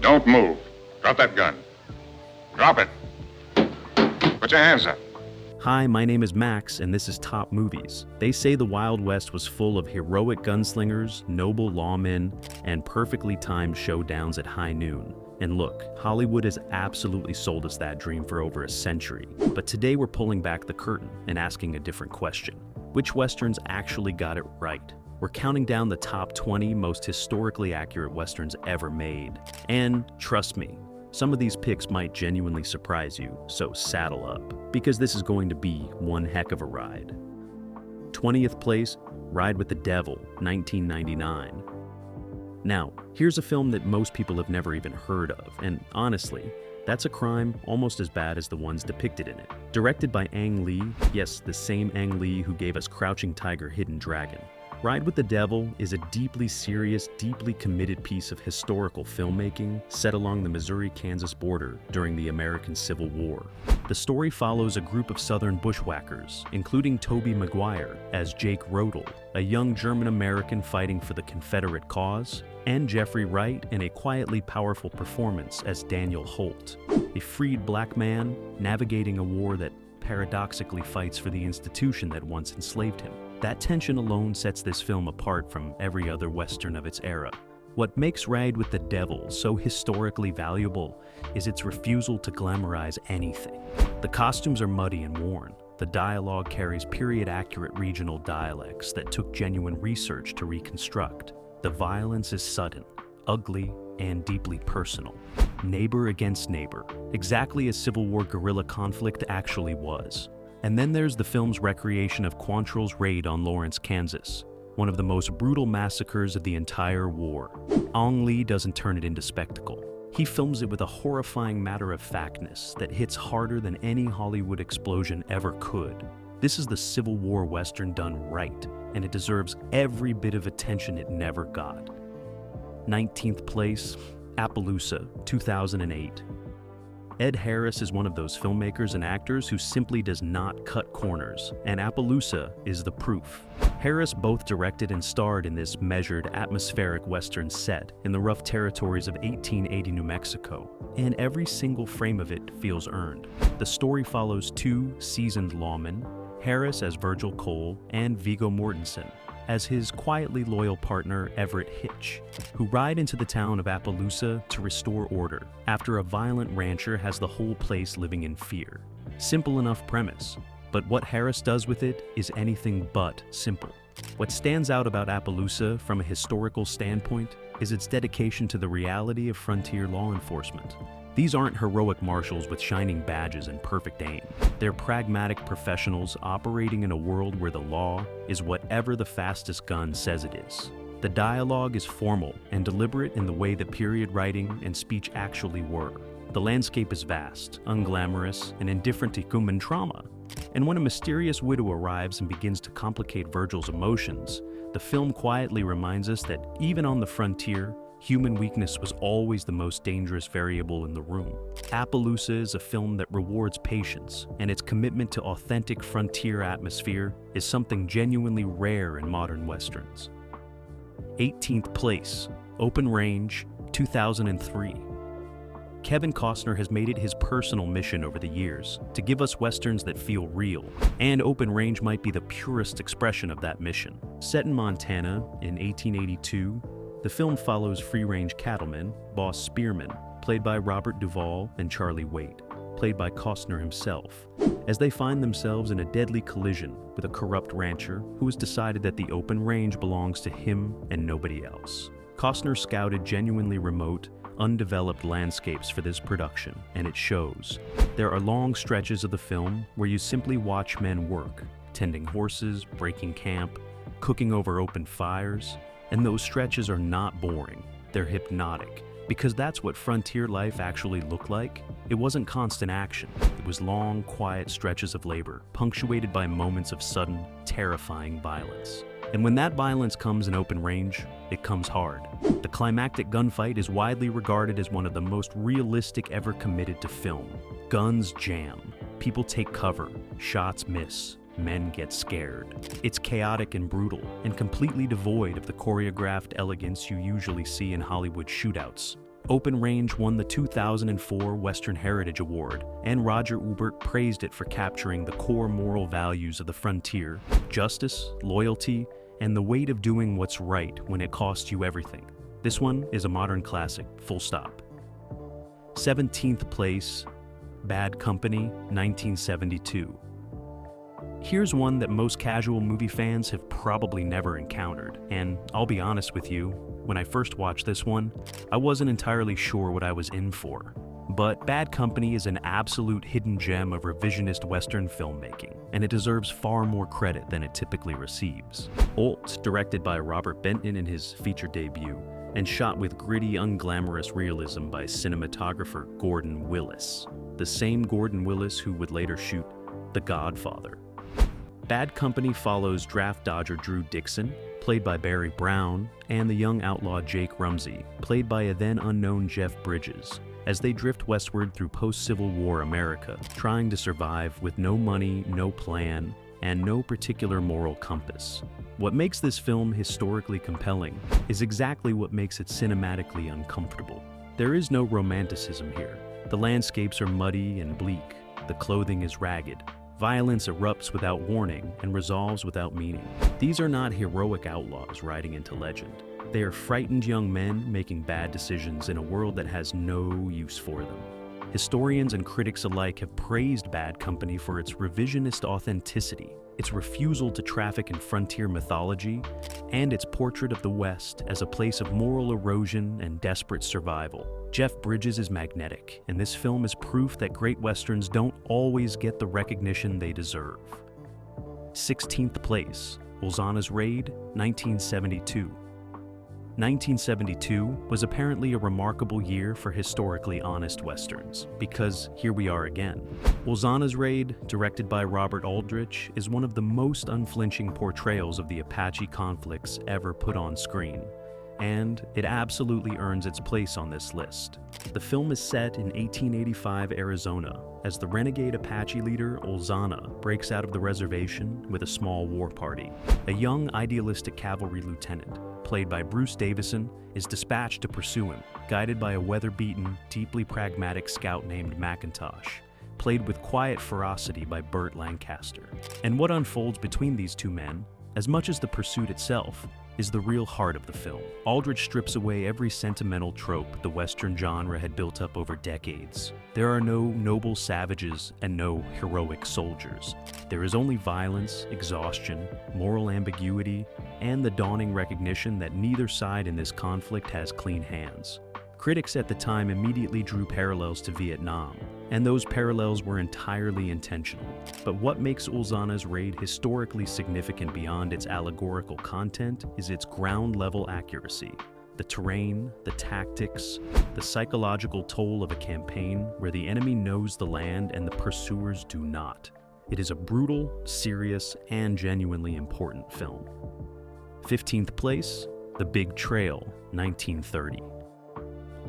Don't move. Drop that gun. Drop it. Put your hands up. Hi, my name is Max, and this is Top Movies. They say the Wild West was full of heroic gunslingers, noble lawmen, and perfectly timed showdowns at high noon. And look, Hollywood has absolutely sold us that dream for over a century. But today we're pulling back the curtain and asking a different question. Which westerns actually got it right? We're counting down the top 20 most historically accurate westerns ever made. And trust me, some of these picks might genuinely surprise you, so saddle up, because this is going to be one heck of a ride. 20th place, Ride with the Devil, 1999. Now, here's a film that most people have never even heard of, and honestly, that's a crime almost as bad as the ones depicted in it. Directed by Ang Lee, yes, the same Ang Lee who gave us Crouching Tiger, Hidden Dragon. Ride with the Devil is a deeply serious, deeply committed piece of historical filmmaking set along the Missouri-Kansas border during the American Civil War. The story follows a group of Southern bushwhackers, including Tobey Maguire as Jake Rodel, a young German-American fighting for the Confederate cause, and Jeffrey Wright in a quietly powerful performance as Daniel Holt, a freed black man navigating a war that paradoxically fights for the institution that once enslaved him. That tension alone sets this film apart from every other Western of its era. What makes Ride with the Devil so historically valuable is its refusal to glamorize anything. The costumes are muddy and worn. The dialogue carries period-accurate regional dialects that took genuine research to reconstruct. The violence is sudden, ugly, and deeply personal. Neighbor against neighbor, exactly as Civil War guerrilla conflict actually was. And then there's the film's recreation of Quantrill's raid on Lawrence, Kansas, one of the most brutal massacres of the entire war. Ang Lee doesn't turn it into spectacle. He films it with a horrifying matter-of-factness that hits harder than any Hollywood explosion ever could. This is the Civil War Western done right, and it deserves every bit of attention it never got. 19th place, Appaloosa, 2008. Ed Harris is one of those filmmakers and actors who simply does not cut corners, and Appaloosa is the proof. Harris both directed and starred in this measured, atmospheric Western set in the rough territories of 1880 New Mexico, and every single frame of it feels earned. The story follows two seasoned lawmen, Harris as Virgil Cole and Viggo Mortensen as his quietly loyal partner Everett Hitch, who ride into the town of Appaloosa to restore order after a violent rancher has the whole place living in fear. Simple enough premise, but what Harris does with it is anything but simple. What stands out about Appaloosa from a historical standpoint is its dedication to the reality of frontier law enforcement. These aren't heroic marshals with shining badges and perfect aim. They're pragmatic professionals operating in a world where the law is whatever the fastest gun says it is. The dialogue is formal and deliberate in the way that period writing and speech actually were. The landscape is vast, unglamorous, and indifferent to human trauma. And when a mysterious widow arrives and begins to complicate Virgil's emotions, the film quietly reminds us that even on the frontier, human weakness was always the most dangerous variable in the room. Appaloosa is a film that rewards patience, and its commitment to authentic frontier atmosphere is something genuinely rare in modern westerns. 18th place, Open Range, 2003. Kevin Costner has made it his personal mission over the years to give us westerns that feel real, and Open Range might be the purest expression of that mission. Set in Montana in 1882, the film follows free-range cattleman, Boss Spearman, played by Robert Duvall, and Charlie Waite, played by Costner himself, as they find themselves in a deadly collision with a corrupt rancher who has decided that the open range belongs to him and nobody else. Costner scouted genuinely remote, undeveloped landscapes for this production, and it shows. There are long stretches of the film where you simply watch men work, tending horses, breaking camp, cooking over open fires. And those stretches are not boring, they're hypnotic, because that's what frontier life actually looked like. It wasn't constant action, it was long, quiet stretches of labor, punctuated by moments of sudden, terrifying violence. And when that violence comes in Open Range, it comes hard. The climactic gunfight is widely regarded as one of the most realistic ever committed to film. Guns jam, people take cover, shots miss, men get scared. It's chaotic and brutal, and completely devoid of the choreographed elegance you usually see in Hollywood shootouts. Open Range won the 2004 Western Heritage Award, and Roger Ebert praised it for capturing the core moral values of the frontier: justice, loyalty, and the weight of doing what's right when it costs you everything. This one is a modern classic, full stop. 17th place, Bad Company, 1972. Here's one that most casual movie fans have probably never encountered, and I'll be honest with you, when I first watched this one, I wasn't entirely sure what I was in for. But Bad Company is an absolute hidden gem of revisionist Western filmmaking, and it deserves far more credit than it typically receives. Olt, directed by Robert Benton in his feature debut, and shot with gritty, unglamorous realism by cinematographer Gordon Willis, the same Gordon Willis who would later shoot The Godfather. Bad Company follows draft dodger Drew Dixon, played by Barry Brown, and the young outlaw Jake Rumsey, played by a then unknown Jeff Bridges, as they drift westward through post-Civil War America, trying to survive with no money, no plan, and no particular moral compass. What makes this film historically compelling is exactly what makes it cinematically uncomfortable. There is no romanticism here. The landscapes are muddy and bleak, the clothing is ragged. Violence erupts without warning and resolves without meaning. These are not heroic outlaws riding into legend. They are frightened young men making bad decisions in a world that has no use for them. Historians and critics alike have praised Bad Company for its revisionist authenticity, its refusal to traffic in frontier mythology, and its portrait of the West as a place of moral erosion and desperate survival. Jeff Bridges is magnetic, and this film is proof that great westerns don't always get the recognition they deserve. 16th place, Ulzana's Raid, 1972. 1972 was apparently a remarkable year for historically honest westerns, because here we are again. Ulzana's Raid, directed by Robert Aldrich, is one of the most unflinching portrayals of the Apache conflicts ever put on screen, and it absolutely earns its place on this list. The film is set in 1885 Arizona, as the renegade Apache leader Ulzana breaks out of the reservation with a small war party. A young idealistic cavalry lieutenant, played by Bruce Davison, is dispatched to pursue him, guided by a weather-beaten, deeply pragmatic scout named McIntosh, played with quiet ferocity by Burt Lancaster. And what unfolds between these two men, as much as the pursuit itself, is the real heart of the film. Aldrich strips away every sentimental trope the Western genre had built up over decades. There are no noble savages and no heroic soldiers. There is only violence, exhaustion, moral ambiguity, and the dawning recognition that neither side in this conflict has clean hands. Critics at the time immediately drew parallels to Vietnam, and those parallels were entirely intentional. But what makes Ulzana's Raid historically significant beyond its allegorical content is its ground-level accuracy. The terrain, the tactics, the psychological toll of a campaign where the enemy knows the land and the pursuers do not. It is a brutal, serious, and genuinely important film. 15th place, The Big Trail, 1930.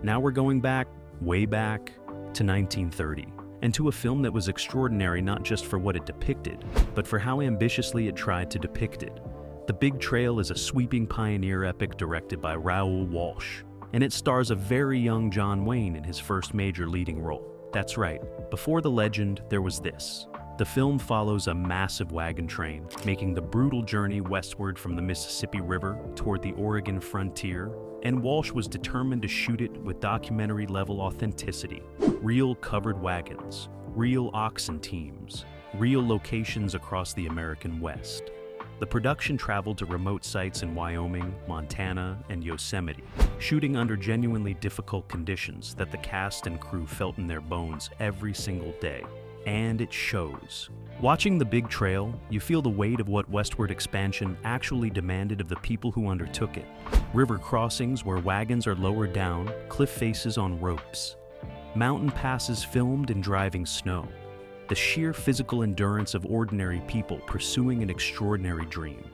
Now we're going back, way back, to 1930, and to a film that was extraordinary not just for what it depicted, but for how ambitiously it tried to depict it. The Big Trail is a sweeping pioneer epic directed by Raoul Walsh, and it stars a very young John Wayne in his first major leading role. That's right, before the legend, there was this. The film follows a massive wagon train, making the brutal journey westward from the Mississippi River toward the Oregon frontier, and Walsh was determined to shoot it with documentary-level authenticity. Real covered wagons, real oxen teams, real locations across the American West. The production traveled to remote sites in Wyoming, Montana, and Yosemite, shooting under genuinely difficult conditions that the cast and crew felt in their bones every single day. And it shows. Watching The Big Trail, you feel the weight of what westward expansion actually demanded of the people who undertook it. River crossings where wagons are lowered down, cliff faces on ropes. Mountain passes filmed in driving snow. The sheer physical endurance of ordinary people pursuing an extraordinary dream.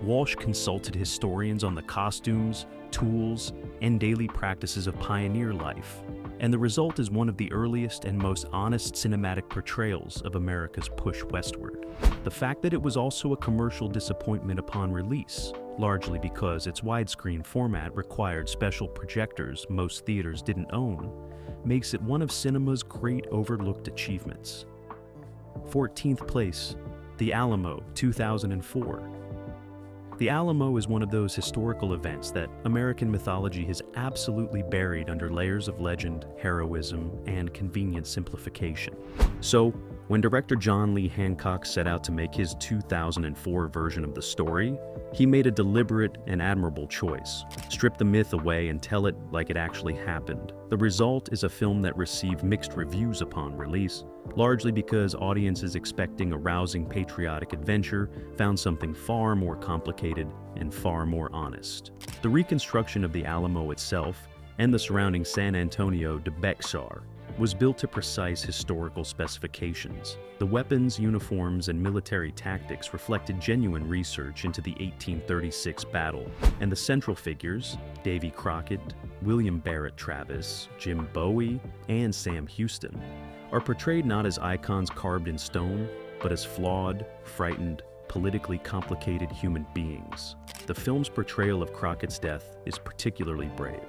Walsh consulted historians on the costumes, tools, and daily practices of pioneer life, and the result is one of the earliest and most honest cinematic portrayals of America's push westward. The fact that it was also a commercial disappointment upon release, largely because its widescreen format required special projectors most theaters didn't own, makes it one of cinema's great overlooked achievements. 14th place, The Alamo, 2004. The Alamo is one of those historical events that American mythology has absolutely buried under layers of legend, heroism, and convenient simplification. So, when director John Lee Hancock set out to make his 2004 version of the story, he made a deliberate and admirable choice. Strip the myth away and tell it like it actually happened. The result is a film that received mixed reviews upon release, largely because audiences expecting a rousing patriotic adventure found something far more complicated and far more honest. The reconstruction of the Alamo itself and the surrounding San Antonio depictions was built to precise historical specifications. The weapons, uniforms, and military tactics reflected genuine research into the 1836 battle, and the central figures, Davy Crockett, William Barrett Travis, Jim Bowie, and Sam Houston, are portrayed not as icons carved in stone, but as flawed, frightened, politically complicated human beings. The film's portrayal of Crockett's death is particularly brave.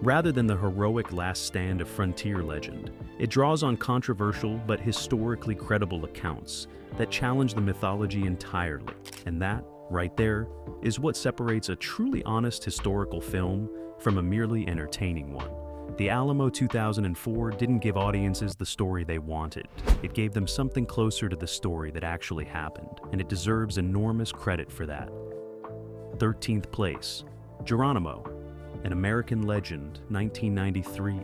Rather than the heroic last stand of frontier legend, it draws on controversial but historically credible accounts that challenge the mythology entirely. And that, right there, is what separates a truly honest historical film from a merely entertaining one. The Alamo 2004 didn't give audiences the story they wanted. It gave them something closer to the story that actually happened, and it deserves enormous credit for that. 13th place, Geronimo, An American Legend, 1993.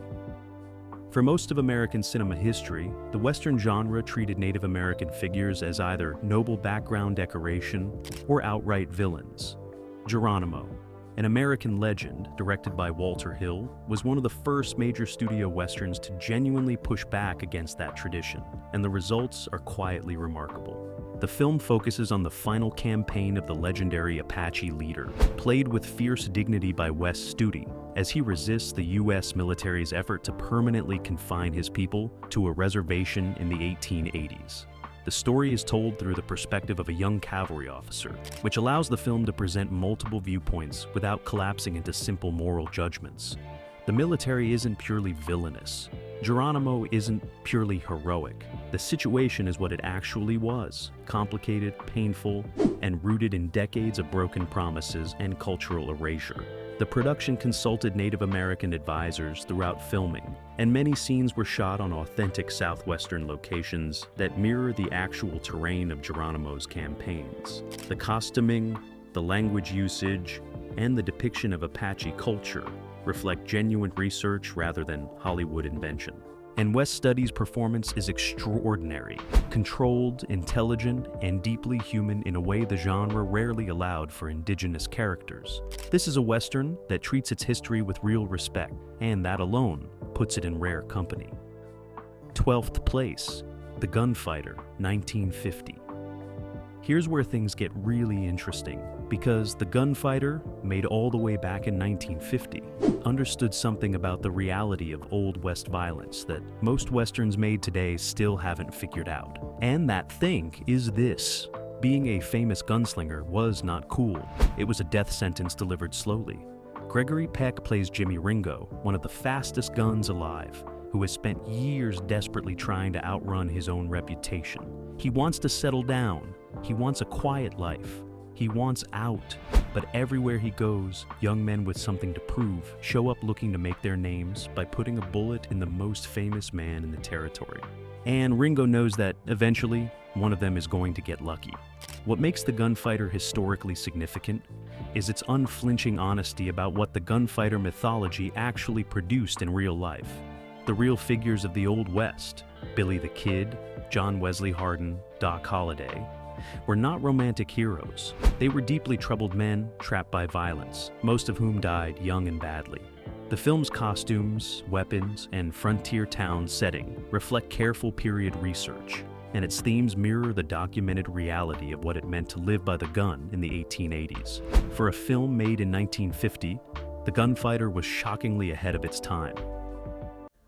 For most of American cinema history, the Western genre treated Native American figures as either noble background decoration or outright villains. Geronimo, An American Legend, directed by Walter Hill, was one of the first major studio westerns to genuinely push back against that tradition, and the results are quietly remarkable. The film focuses on the final campaign of the legendary Apache leader, played with fierce dignity by Wes Studi, as he resists the U.S. military's effort to permanently confine his people to a reservation in the 1880s. The story is told through the perspective of a young cavalry officer, which allows the film to present multiple viewpoints without collapsing into simple moral judgments. The military isn't purely villainous. Geronimo isn't purely heroic. The situation is what it actually was: complicated, painful, and rooted in decades of broken promises and cultural erasure. The production consulted Native American advisors throughout filming, and many scenes were shot on authentic southwestern locations that mirror the actual terrain of Geronimo's campaigns. The costuming, the language usage, and the depiction of Apache culture reflect genuine research rather than Hollywood invention. And Wes Studi's performance is extraordinary, controlled, intelligent, and deeply human in a way the genre rarely allowed for indigenous characters. This is a Western that treats its history with real respect, and that alone puts it in rare company. 12th place, The Gunfighter, 1950. Here's where things get really interesting, because The Gunfighter, made all the way back in 1950, understood something about the reality of Old West violence that most Westerns made today still haven't figured out. And that thing is this: being a famous gunslinger was not cool. It was a death sentence delivered slowly. Gregory Peck plays Jimmy Ringo, one of the fastest guns alive, who has spent years desperately trying to outrun his own reputation. He wants to settle down. He wants a quiet life. He wants out. But everywhere he goes, young men with something to prove show up looking to make their names by putting a bullet in the most famous man in the territory. And Ringo knows that, eventually, one of them is going to get lucky. What makes The Gunfighter historically significant is its unflinching honesty about what the gunfighter mythology actually produced in real life. The real figures of the Old West, Billy the Kid, John Wesley Hardin, Doc Holliday, were not romantic heroes. They were deeply troubled men trapped by violence, most of whom died young and badly. The film's costumes, weapons, and frontier town setting reflect careful period research, and its themes mirror the documented reality of what it meant to live by the gun in the 1880s. For a film made in 1950, The Gunfighter was shockingly ahead of its time.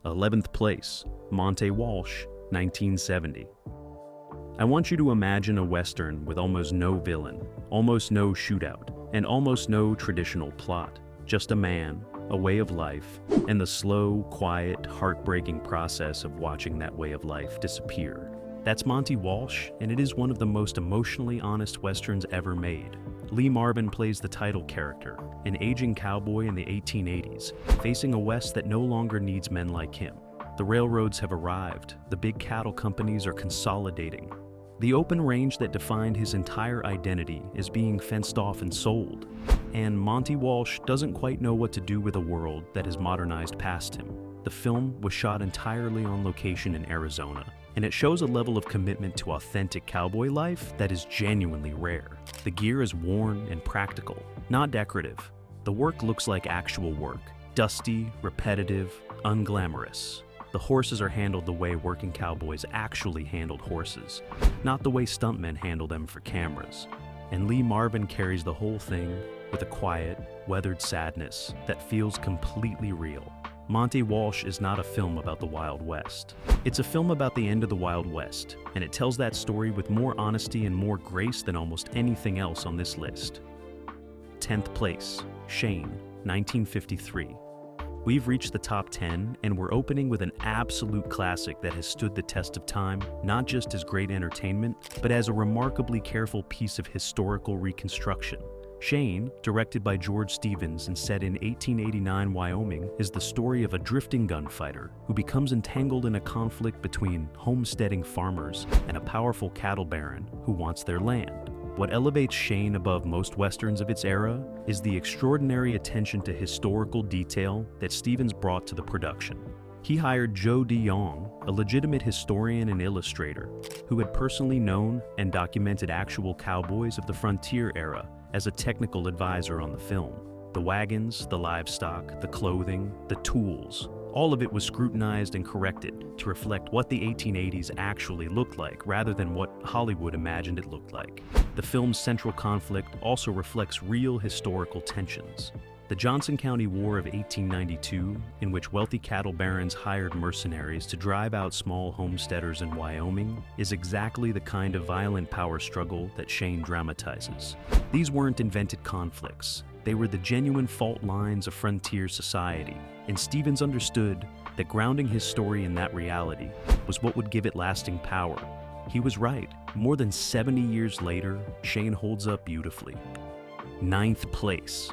11th place, Monte Walsh, 1970. I want you to imagine a Western with almost no villain, almost no shootout, and almost no traditional plot. Just a man, a way of life, and the slow, quiet, heartbreaking process of watching that way of life disappear. That's Monte Walsh, and it is one of the most emotionally honest Westerns ever made. Lee Marvin plays the title character, an aging cowboy in the 1880s, facing a West that no longer needs men like him. The railroads have arrived, the big cattle companies are consolidating. The open range that defined his entire identity is being fenced off and sold, and Monte Walsh doesn't quite know what to do with a world that has modernized past him. The film was shot entirely on location in Arizona, and it shows a level of commitment to authentic cowboy life that is genuinely rare. The gear is worn and practical, not decorative. The work looks like actual work, dusty, repetitive, unglamorous. The horses are handled the way working cowboys actually handled horses, not the way stuntmen handle them for cameras. And Lee Marvin carries the whole thing with a quiet, weathered sadness that feels completely real. Monte Walsh is not a film about the Wild West. It's a film about the end of the Wild West, and it tells that story with more honesty and more grace than almost anything else on this list. 10th place, Shane, 1953. We've reached the top 10, and we're opening with an absolute classic that has stood the test of time, not just as great entertainment, but as a remarkably careful piece of historical reconstruction. Shane, directed by George Stevens and set in 1889 Wyoming, is the story of a drifting gunfighter who becomes entangled in a conflict between homesteading farmers and a powerful cattle baron who wants their land. What elevates Shane above most westerns of its era is the extraordinary attention to historical detail that Stevens brought to the production. He hired Joe DeYoung, a legitimate historian and illustrator, who had personally known and documented actual cowboys of the frontier era, as a technical advisor on the film. The wagons, the livestock, the clothing, the tools, all of it was scrutinized and corrected to reflect what the 1880s actually looked like rather than what Hollywood imagined it looked like. The film's central conflict also reflects real historical tensions. The Johnson County War of 1892, in which wealthy cattle barons hired mercenaries to drive out small homesteaders in Wyoming, is exactly the kind of violent power struggle that Shane dramatizes. These weren't invented conflicts. They were the genuine fault lines of frontier society, and Stevens understood that grounding his story in that reality was what would give it lasting power. He was right. More than 70 years later, Shane holds up beautifully. 9th place.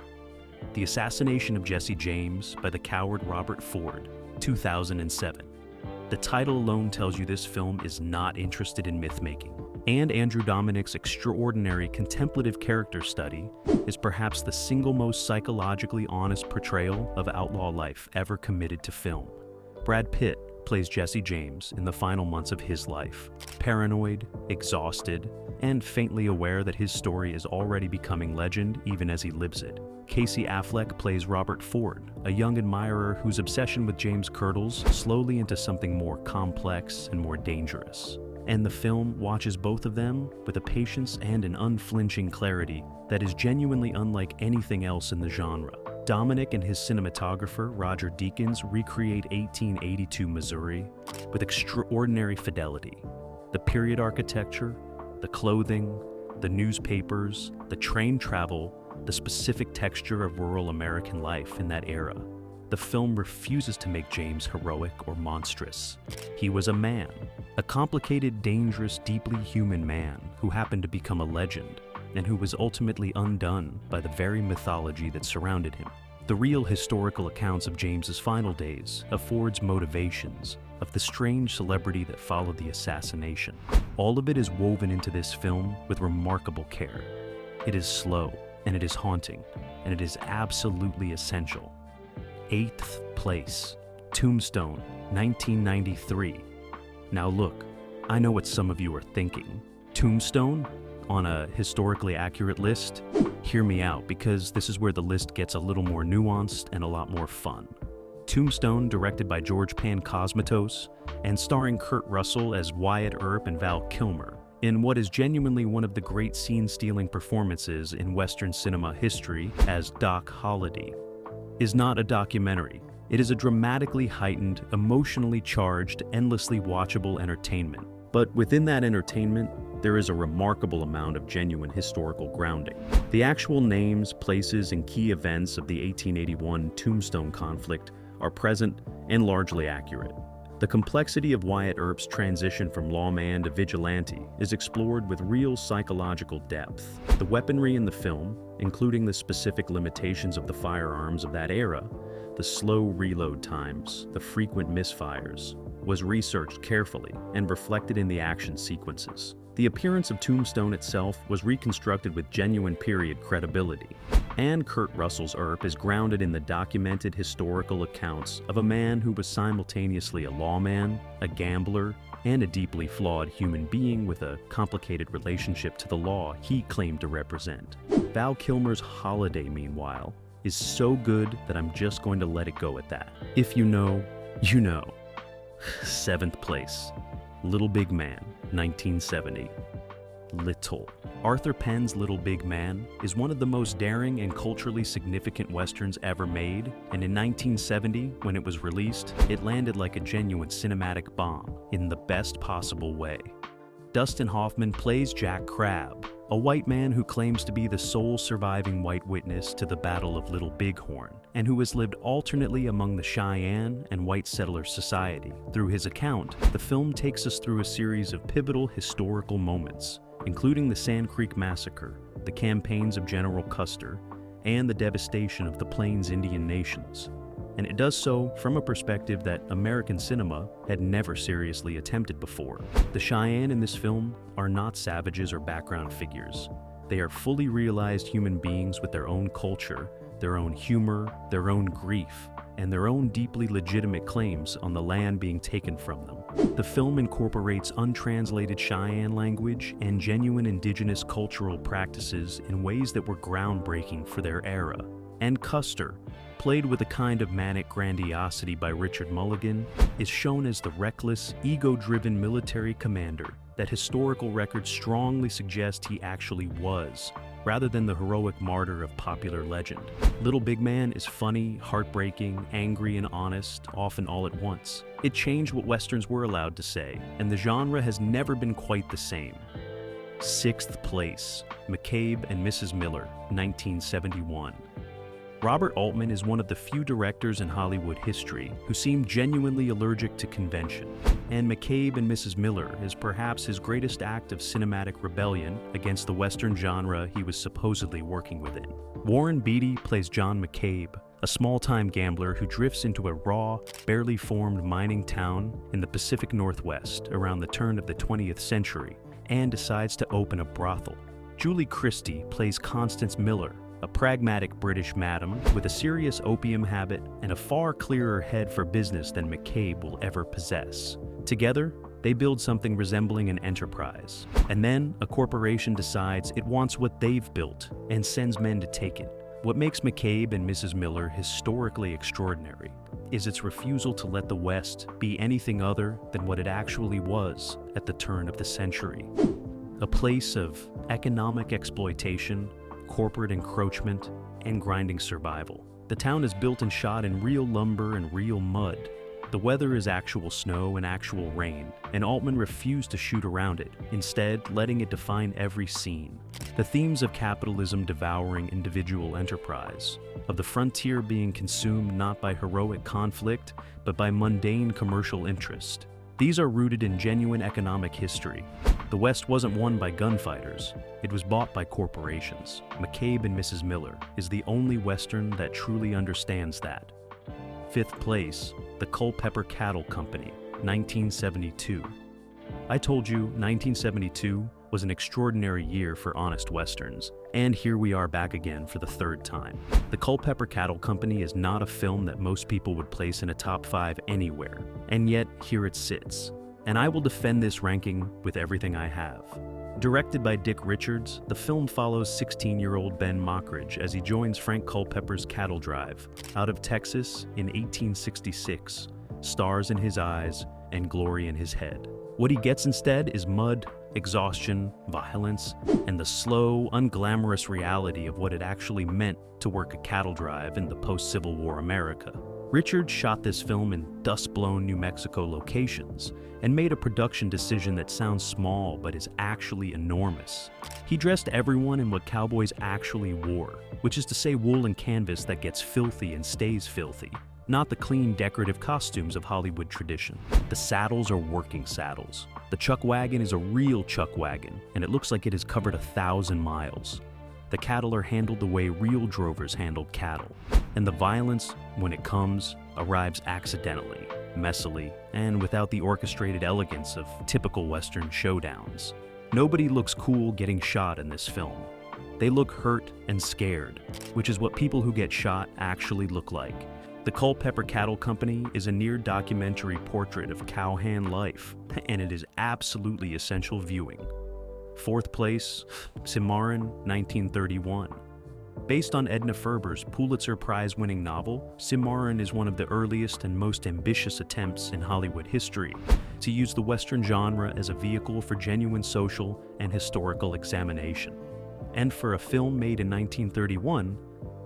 The Assassination of Jesse James by the coward Robert Ford, 2007. The title alone tells you this film is not interested in myth-making. And Andrew Dominik's extraordinary contemplative character study is perhaps the single most psychologically honest portrayal of outlaw life ever committed to film. Brad Pitt plays Jesse James in the final months of his life, paranoid, exhausted, and faintly aware that his story is already becoming legend even as he lives it. Casey Affleck plays Robert Ford, a young admirer whose obsession with James curdles slowly into something more complex and more dangerous. And the film watches both of them with a patience and an unflinching clarity that is genuinely unlike anything else in the genre. Dominik and his cinematographer, Roger Deakins, recreate 1882 Missouri with extraordinary fidelity. The period architecture, the clothing, the newspapers, the train travel, the specific texture of rural American life in that era. The film refuses to make James heroic or monstrous. He was a man, a complicated, dangerous, deeply human man who happened to become a legend, and who was ultimately undone by the very mythology that surrounded him. The real historical accounts of James's final days, of Ford's motivations, of the strange celebrity that followed the assassination. All of it is woven into this film with remarkable care. It is slow, and it is haunting, and it is absolutely essential. 8th place, Tombstone, 1993. Now look, I know what some of you are thinking. Tombstone? On a historically accurate list? Hear me out, because this is where the list gets a little more nuanced and a lot more fun. Tombstone, directed by George Pan-Cosmatos, and starring Kurt Russell as Wyatt Earp and Val Kilmer, in what is genuinely one of the great scene-stealing performances in Western cinema history as Doc Holliday, is not a documentary. It is a dramatically heightened, emotionally charged, endlessly watchable entertainment. But within that entertainment, there is a remarkable amount of genuine historical grounding. The actual names, places, and key events of the 1881 Tombstone conflict are present and largely accurate. The complexity of Wyatt Earp's transition from lawman to vigilante is explored with real psychological depth. The weaponry in the film, including the specific limitations of the firearms of that era, the slow reload times, the frequent misfires, was researched carefully and reflected in the action sequences. The appearance of Tombstone itself was reconstructed with genuine period credibility, and Kurt Russell's Earp is grounded in the documented historical accounts of a man who was simultaneously a lawman, a gambler, and a deeply flawed human being with a complicated relationship to the law he claimed to represent. Val Kilmer's Holiday, meanwhile, is so good that I'm just going to let it go at that. If you know, you know. 7th place, Little Big Man, 1970. Little. Arthur Penn's Little Big Man is one of the most daring and culturally significant westerns ever made, and in 1970, when it was released, it landed like a genuine cinematic bomb in the best possible way. Dustin Hoffman plays Jack Crabb, a white man who claims to be the sole surviving white witness to the Battle of Little Bighorn, and who has lived alternately among the Cheyenne and white settler society. Through his account, the film takes us through a series of pivotal historical moments, including the Sand Creek Massacre, the campaigns of General Custer, and the devastation of the Plains Indian nations. And it does so from a perspective that American cinema had never seriously attempted before. The Cheyenne in this film are not savages or background figures. They are fully realized human beings with their own culture, their own humor, their own grief, and their own deeply legitimate claims on the land being taken from them. The film incorporates untranslated Cheyenne language and genuine indigenous cultural practices in ways that were groundbreaking for their era. And Custer, played with a kind of manic grandiosity by Richard Mulligan, is shown as the reckless, ego-driven military commander that historical records strongly suggest he actually was, rather than the heroic martyr of popular legend. Little Big Man is funny, heartbreaking, angry, and honest, often all at once. It changed what Westerns were allowed to say, and the genre has never been quite the same. 6th place, McCabe and Mrs. Miller, 1971. Robert Altman is one of the few directors in Hollywood history who seem genuinely allergic to convention, and McCabe and Mrs. Miller is perhaps his greatest act of cinematic rebellion against the Western genre he was supposedly working within. Warren Beatty plays John McCabe, a small-time gambler who drifts into a raw, barely formed mining town in the Pacific Northwest around the turn of the 20th century and decides to open a brothel. Julie Christie plays Constance Miller, a pragmatic British madam with a serious opium habit and a far clearer head for business than McCabe will ever possess. Together, they build something resembling an enterprise, and then a corporation decides it wants what they've built and sends men to take it. What makes McCabe and Mrs. Miller historically extraordinary is its refusal to let the West be anything other than what it actually was at the turn of the century. A place of economic exploitation, corporate encroachment, and grinding survival. The town is built and shot in real lumber and real mud. The weather is actual snow and actual rain, and Altman refused to shoot around it, instead letting it define every scene. The themes of capitalism devouring individual enterprise, of the frontier being consumed not by heroic conflict, but by mundane commercial interest. These are rooted in genuine economic history. The West wasn't won by gunfighters, it was bought by corporations. McCabe and Mrs. Miller is the only Western that truly understands that. 5th place, the Culpepper Cattle Company, 1972. I told you 1972 was an extraordinary year for honest Westerns, and here we are back again for the 3rd time. The Culpepper Cattle Company is not a film that most people would place in a top 5 anywhere, and yet here it sits. And I will defend this ranking with everything I have. Directed by Dick Richards, the film follows 16-year-old Ben Mockridge as he joins Frank Culpepper's cattle drive out of Texas in 1866, stars in his eyes and glory in his head. What he gets instead is mud, exhaustion, violence, and the slow, unglamorous reality of what it actually meant to work a cattle drive in the post-Civil War America. Richards shot this film in dust-blown New Mexico locations and made a production decision that sounds small but is actually enormous. He dressed everyone in what cowboys actually wore, which is to say wool and canvas that gets filthy and stays filthy, not the clean, decorative costumes of Hollywood tradition. The saddles are working saddles. The chuck wagon is a real chuck wagon, and it looks like it has covered 1,000 miles. The cattle are handled the way real drovers handled cattle, and the violence, when it comes, arrives accidentally, messily, and without the orchestrated elegance of typical Western showdowns. Nobody looks cool getting shot in this film. They look hurt and scared, which is what people who get shot actually look like. The Culpepper Cattle Company is a near-documentary portrait of cowhand life, and it is absolutely essential viewing. Fourth place, Cimarron, 1931. Based on Edna Ferber's Pulitzer Prize-winning novel, Cimarron is one of the earliest and most ambitious attempts in Hollywood history to use the Western genre as a vehicle for genuine social and historical examination. And for a film made in 1931,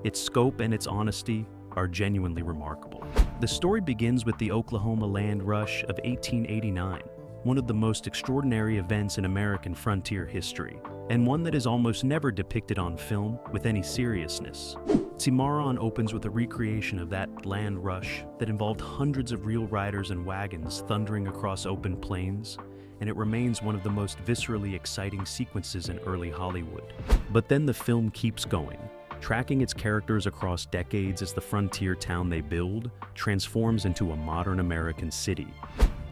its scope and its honesty are genuinely remarkable. The story begins with the Oklahoma land rush of 1889, one of the most extraordinary events in American frontier history, and one that is almost never depicted on film with any seriousness. Cimarron opens with a recreation of that land rush that involved hundreds of real riders and wagons thundering across open plains, and it remains one of the most viscerally exciting sequences in early Hollywood. But then the film keeps going, tracking its characters across decades as the frontier town they build transforms into a modern American city.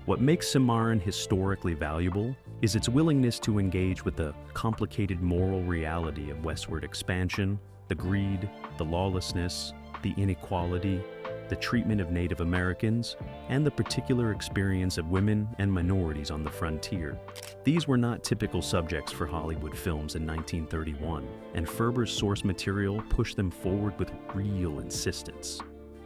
What makes Cimarron historically valuable is its willingness to engage with the complicated moral reality of westward expansion, the greed, the lawlessness, the inequality, the treatment of Native Americans, and the particular experience of women and minorities on the frontier. These were not typical subjects for Hollywood films in 1931, and Ferber's source material pushed them forward with real insistence.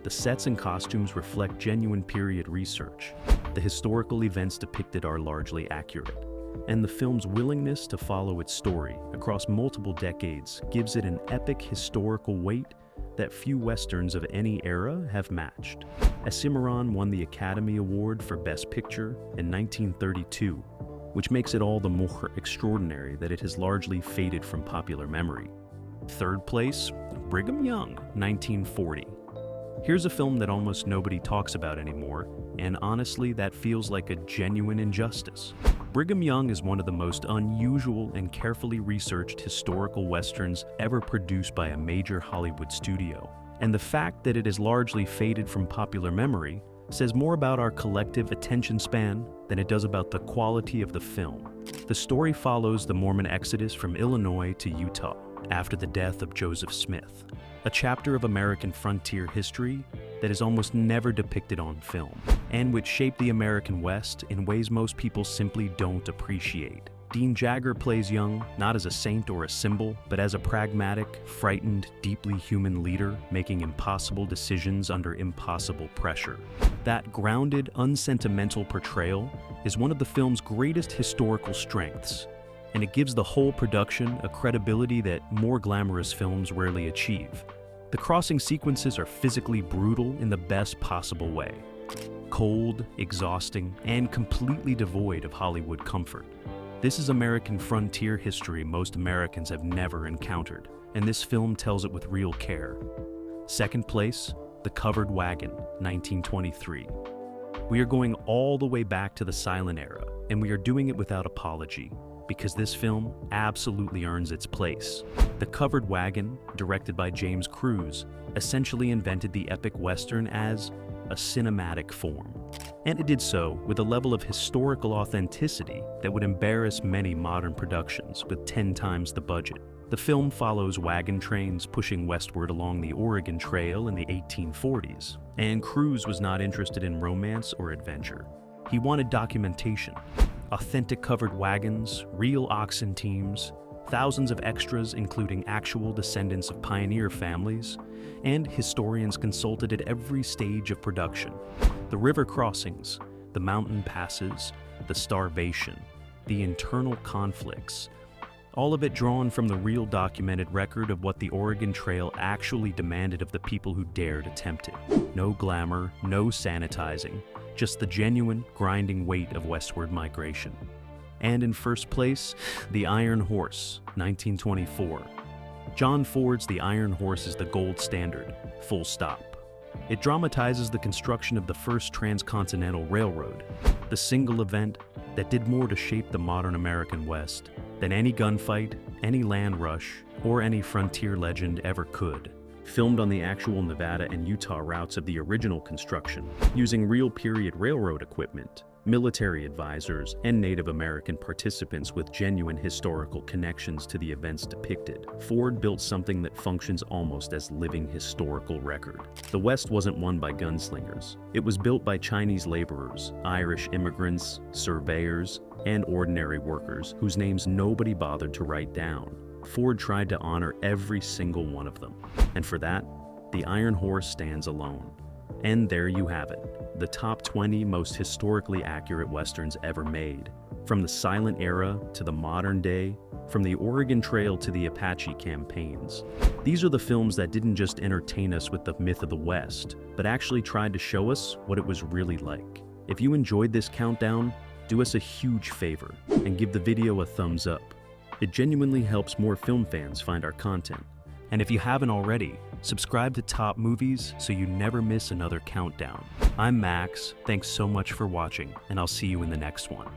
The sets and costumes reflect genuine period research. The historical events depicted are largely accurate, and the film's willingness to follow its story across multiple decades gives it an epic historical weight that few westerns of any era have matched. As Cimarron won the Academy Award for Best Picture in 1932, which makes it all the more extraordinary that it has largely faded from popular memory. Third place, Brigham Young, 1940. Here's a film that almost nobody talks about anymore, and honestly, that feels like a genuine injustice. Brigham Young is one of the most unusual and carefully researched historical westerns ever produced by a major Hollywood studio. And the fact that it has largely faded from popular memory says more about our collective attention span than it does about the quality of the film. The story follows the Mormon exodus from Illinois to Utah after the death of Joseph Smith, a chapter of American frontier history that is almost never depicted on film, and which shaped the American West in ways most people simply don't appreciate. Dean Jagger plays Young not as a saint or a symbol, but as a pragmatic, frightened, deeply human leader making impossible decisions under impossible pressure. That grounded, unsentimental portrayal is one of the film's greatest historical strengths, and it gives the whole production a credibility that more glamorous films rarely achieve. The crossing sequences are physically brutal in the best possible way. Cold, exhausting, and completely devoid of Hollywood comfort. This is American frontier history most Americans have never encountered, and this film tells it with real care. Second place, The Covered Wagon, 1923. We are going all the way back to the silent era, and we are doing it without apology, because this film absolutely earns its place. The Covered Wagon, directed by James Cruise, essentially invented the epic Western as a cinematic form. And it did so with a level of historical authenticity that would embarrass many modern productions with 10 times the budget. The film follows wagon trains pushing westward along the Oregon Trail in the 1840s, and Cruise was not interested in romance or adventure. He wanted documentation. Authentic covered wagons, real oxen teams, thousands of extras including actual descendants of pioneer families, and historians consulted at every stage of production. The river crossings, the mountain passes, the starvation, the internal conflicts, all of it drawn from the real documented record of what the Oregon Trail actually demanded of the people who dared attempt it. No glamour, no sanitizing, just the genuine, grinding weight of westward migration. And in first place, The Iron Horse, 1924. John Ford's The Iron Horse is the gold standard, full stop. It dramatizes the construction of the first transcontinental railroad, the single event that did more to shape the modern American West than any gunfight, any land rush, or any frontier legend ever could. Filmed on the actual Nevada and Utah routes of the original construction, using real period railroad equipment, military advisors, and Native American participants with genuine historical connections to the events depicted, Ford built something that functions almost as living historical record. The West wasn't won by gunslingers. It was built by Chinese laborers, Irish immigrants, surveyors, and ordinary workers whose names nobody bothered to write down. Ford tried to honor every single one of them, and for that, The Iron Horse stands alone. And there you have it, the top 20 most historically accurate westerns ever made. From the silent era to the modern day, from the Oregon Trail to the Apache campaigns. These are the films that didn't just entertain us with the myth of the West, but actually tried to show us what it was really like. If you enjoyed this countdown, do us a huge favor and give the video a thumbs up. It genuinely helps more film fans find our content. And if you haven't already, subscribe to Top Movies so you never miss another countdown. I'm Max, thanks so much for watching, and I'll see you in the next one.